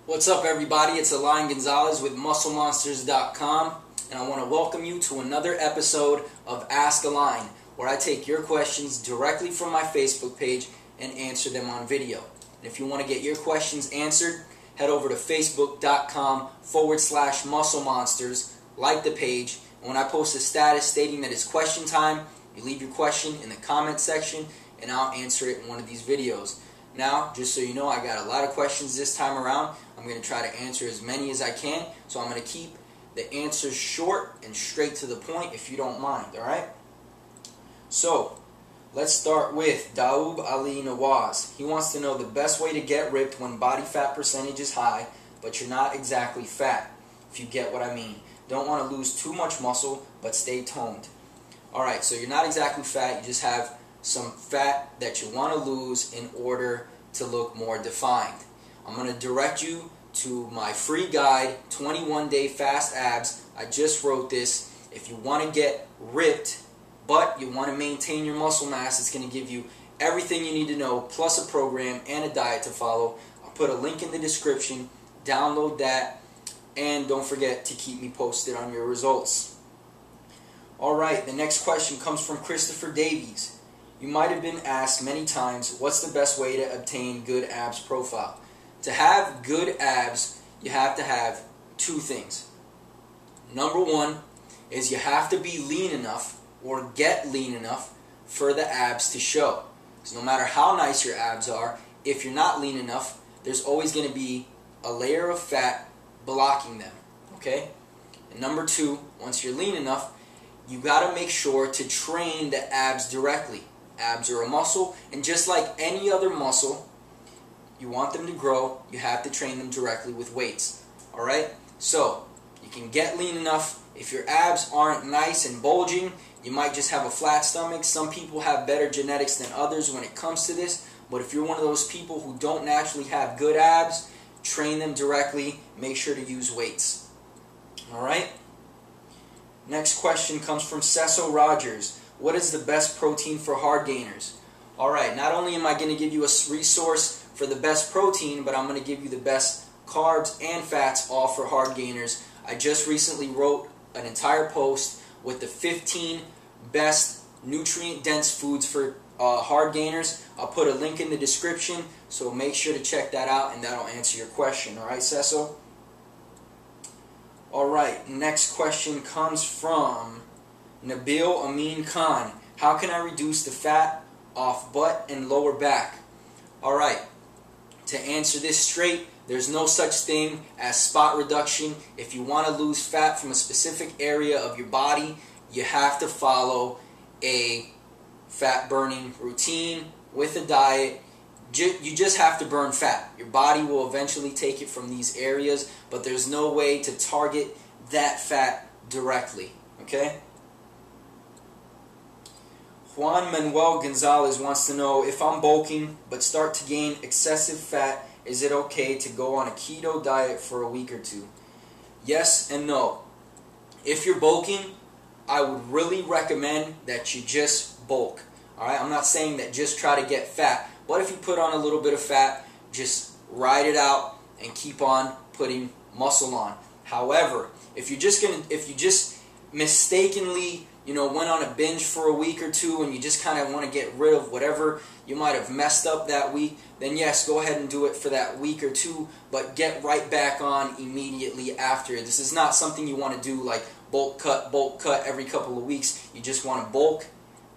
What's up, everybody? It's Alain Gonzalez with MuscleMonsters.com, and I want to welcome you to another episode of Ask Alain, where I take your questions directly from my Facebook page and answer them on video. And if you want to get your questions answered, head over to Facebook.com/MuscleMonsters, like the page, and when I post a status stating that it's question time, you leave your question in the comment section, and I'll answer it in one of these videos. Now, just so you know, I got a lot of questions this time around. I'm going to try to answer as many as I can, so I'm going to keep the answers short and straight to the point if you don't mind, alright? So, let's start with Daoub Ali Nawaz. He wants to know the best way to get ripped when body fat percentage is high, but you're not exactly fat, if you get what I mean. Don't want to lose too much muscle, but stay toned. Alright, so you're not exactly fat, you just have some fat that you want to lose in order to look more defined. I'm going to direct you to my free guide, 21-Day Fast Abs. I just wrote this. If you want to get ripped, but you want to maintain your muscle mass, it's going to give you everything you need to know, plus a program and a diet to follow. I'll put a link in the description. Download that, and don't forget to keep me posted on your results. Alright, the next question comes from Christopher Davies. You might have been asked many times, what's the best way to obtain good abs profile? To have good abs, you have to have two things. Number one is you have to be lean enough or get lean enough for the abs to show. So no matter how nice your abs are, if you're not lean enough, there's always going to be a layer of fat blocking them. Okay? And number two, once you're lean enough, you got to make sure to train the abs directly. Abs are a muscle, and just like any other muscle, you want them to grow, you have to train them directly with weights. Alright? So, you can get lean enough. If your abs aren't nice and bulging, you might just have a flat stomach. Some people have better genetics than others when it comes to this, but if you're one of those people who don't naturally have good abs, train them directly. Make sure to use weights. Alright? Next question comes from Cecil Rogers. What is the best protein for hard gainers? Alright, not only am I going to give you a resource for the best protein, but I'm going to give you the best carbs and fats, all for hard gainers. I just recently wrote an entire post with the 15 best nutrient-dense foods for hard gainers. I'll put a link in the description, so make sure to check that out, and that'll answer your question. Alright, Cecil? Alright, next question comes from Nabil Amin Khan. How can I reduce the fat off butt and lower back? Alright, to answer this straight, there's no such thing as spot reduction. If you want to lose fat from a specific area of your body, you have to follow a fat burning routine with a diet. You just have to burn fat. Your body will eventually take it from these areas, but there's no way to target that fat directly. Okay? Juan Manuel Gonzalez wants to know, if I'm bulking but start to gain excessive fat, is it okay to go on a keto diet for a week or two? Yes and no. If you're bulking, I would really recommend that you just bulk. Alright, I'm not saying that just try to get fat, but if you put on a little bit of fat, just ride it out and keep on putting muscle on. However, if you just mistakenly went on a binge for a week or two and you just kind of want to get rid of whatever you might have messed up that week, then yes, go ahead and do it for that week or two, but get right back on immediately after. This is not something you want to do like bulk cut every couple of weeks. You just want to bulk,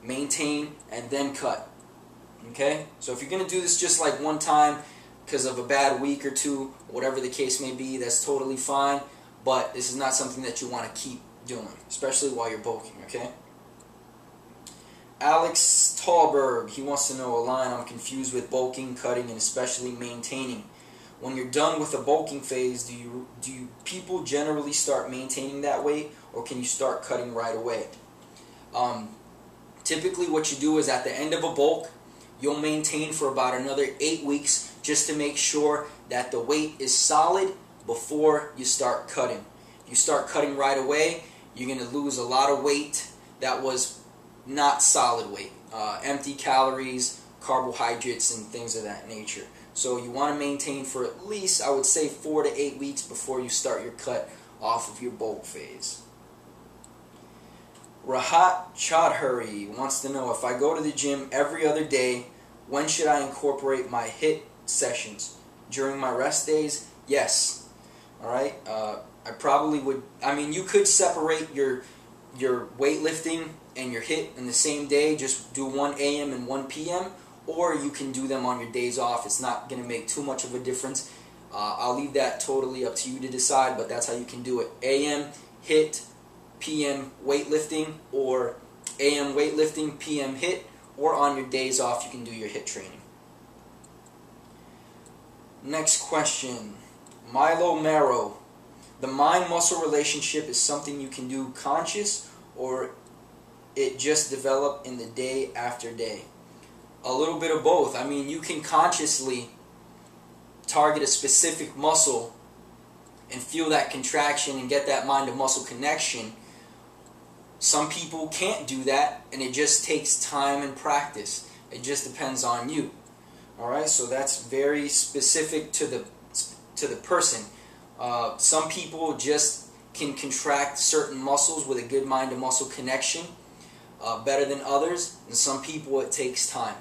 maintain, and then cut. Okay? So if you're going to do this just like one time because of a bad week or two, whatever the case may be, that's totally fine, but this is not something that you want to keep doing, especially while you're bulking, okay? Alex Tallberg, he wants to know, Alain, I'm confused with bulking, cutting, and especially maintaining. When you're done with the bulking phase, do people generally start maintaining that weight, or can you start cutting right away? Typically what you do is at the end of a bulk, you'll maintain for about another 8 weeks just to make sure that the weight is solid before you start cutting. If you start cutting right away, you're going to lose a lot of weight that was not solid weight. Empty calories, carbohydrates, and things of that nature. So you want to maintain for at least, I would say, 4 to 8 weeks before you start your cut off of your bulk phase. Rahat Chaudhary wants to know, if I go to the gym every other day, when should I incorporate my HIIT sessions? During my rest days? Yes. Alright? I probably would, you could separate your weightlifting and your HIIT in the same day, just do 1 a.m. and 1 p.m., or you can do them on your days off. It's not going to make too much of a difference. I'll leave that totally up to you to decide, but that's how you can do it. AM HIIT, PM weightlifting, or AM weightlifting, PM HIIT, or on your days off you can do your HIIT training. Next question. Milo Marrow. The mind-muscle relationship is something you can do conscious, or it just develop in the day after day? A little bit of both. You can consciously target a specific muscle and feel that contraction and get that mind-to-muscle connection. Some people can't do that, and it just takes time and practice. It just depends on you. Alright, so that's very specific to the person. Some people just can contract certain muscles with a good mind-to-muscle connection better than others, and some people it takes time.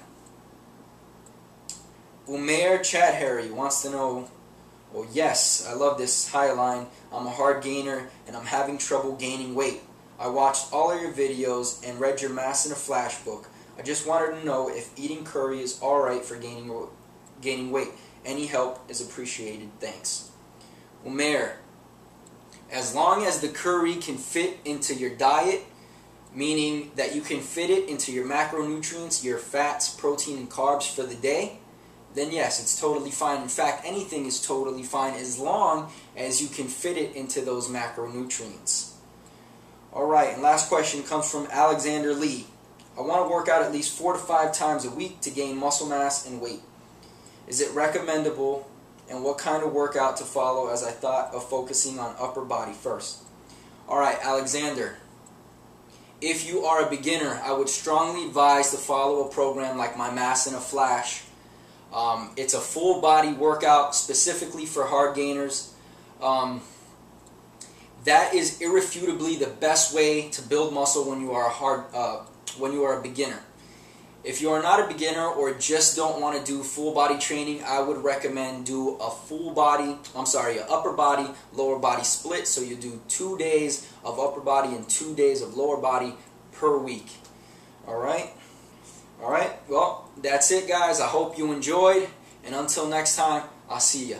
Umair Chaudhary wants to know, well, yes, I love this. Hi Alain, I'm a hard gainer and I'm having trouble gaining weight. I watched all of your videos and read your Mass in a Flash book. I just wanted to know if eating curry is alright for gaining weight. Any help is appreciated. Thanks. Umair, as long as the curry can fit into your diet, meaning that you can fit it into your macronutrients, your fats, protein, and carbs for the day, then yes, it's totally fine. In fact, anything is totally fine as long as you can fit it into those macronutrients. Alright, and last question comes from Alexander Lee. I want to work out at least 4 to 5 times a week to gain muscle mass and weight. Is it recommendable, and what kind of workout to follow, as I thought of focusing on upper body first? Alright, Alexander. If you are a beginner, I would strongly advise to follow a program like my Mass in a Flash. It's a full body workout specifically for hard gainers. That is irrefutably the best way to build muscle when you are a beginner. If you are not a beginner or just don't want to do full body training, I would recommend do a upper body, lower body split. So you do 2 days of upper body and 2 days of lower body per week. Alright? Alright, well, that's it guys. I hope you enjoyed, and until next time, I'll see ya.